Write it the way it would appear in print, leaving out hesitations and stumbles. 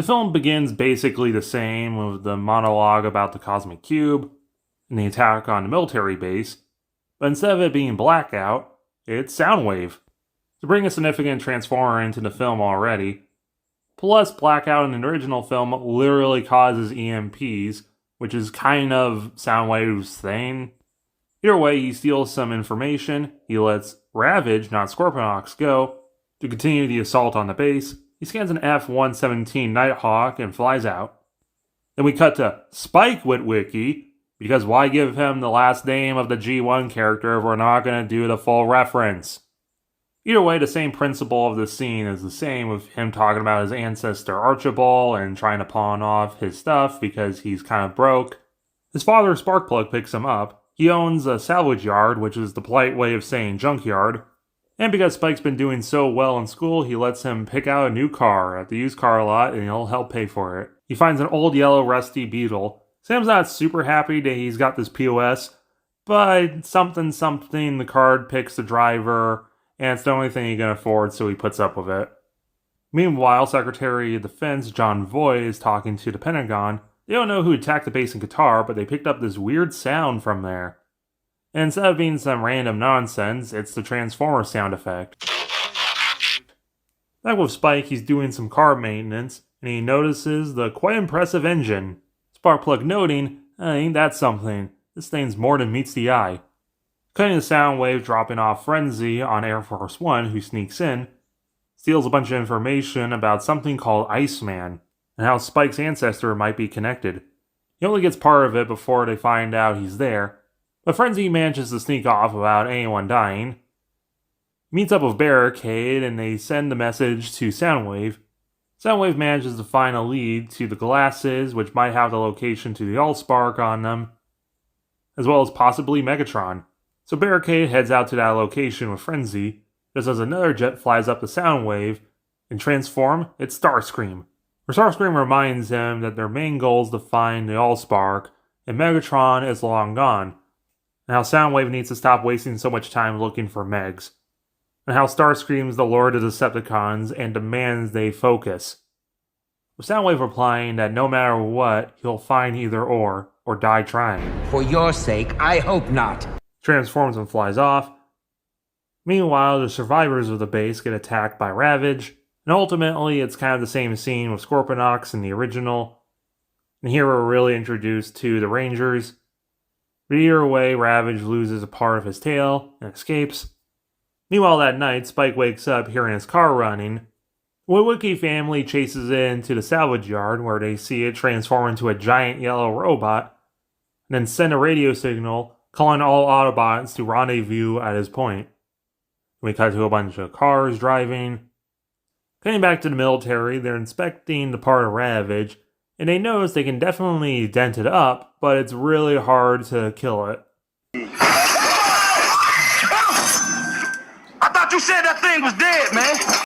The film begins basically the same, with the monologue about the cosmic cube and the attack on the military base, but instead of it being Blackout, it's Soundwave. To bring a significant transformer into the film already. Plus, Blackout in the original film literally causes EMPs, which is kind of Soundwave's thing. Either way, he steals some information, he lets Ravage, not Scorponok, go to continue the assault on the base. He scans an F-117 Nighthawk and flies out. Then we cut to Spike Witwicky, because why give him the last name of the G1 character if we're not going to do the full reference? Either way, the same principle of the scene is the same, with him talking about his ancestor Archibald and trying to pawn off his stuff because he's kind of broke. His father Sparkplug picks him up. He owns a salvage yard, which is the polite way of saying junkyard. And because Spike's been doing so well in school, he lets him pick out a new car at the used car lot and he'll help pay for it. He finds an old yellow rusty Beetle. Sam's not super happy that he's got this POS, but something the card picks the driver, and it's the only thing he can afford, so he puts up with it. Meanwhile, Secretary of Defense John Voight is talking to the Pentagon. They don't know who attacked the base in Qatar, but they picked up this weird sound from there. And instead of being some random nonsense, it's the Transformer sound effect. Back with Spike, he's doing some car maintenance, and he notices the quite impressive engine. Sparkplug noting, ain't that something? This thing's more than meets the eye. Cutting the Soundwave, dropping off Frenzy on Air Force One, who sneaks in, steals a bunch of information about something called Iceman, and how Spike's ancestor might be connected. He only gets part of it before they find out he's there, but Frenzy manages to sneak off without anyone dying. He meets up with Barricade, and they send the message to Soundwave. Soundwave manages to find a lead to the glasses, which might have the location to the Allspark on them, as well as possibly Megatron. So Barricade heads out to that location with Frenzy, just as another jet flies up the Soundwave, and transform, it's Starscream. Where Starscream reminds him that their main goal is to find the Allspark, and Megatron is long gone, and how Soundwave needs to stop wasting so much time looking for Megs, and how Starscream's the Lord of Decepticons and demands they focus. With Soundwave replying that no matter what, he'll find either or die trying. For your sake, I hope not. Transforms and flies off. Meanwhile, the survivors of the base get attacked by Ravage, and ultimately it's kind of the same scene with Scorponok in the original. And here we're really introduced to the Rangers. But either way, Ravage loses a part of his tail and escapes. Meanwhile, that night, Spike wakes up hearing his car running. The Witwicky family chases into the salvage yard, where they see it transform into a giant yellow robot, and then send a radio signal calling all Autobots to rendezvous at his point. We cut to a bunch of cars driving. Getting back to the military, they're inspecting the part of Ravage, and they notice they can definitely dent it up, but it's really hard to kill it. I thought you said that thing was dead, man.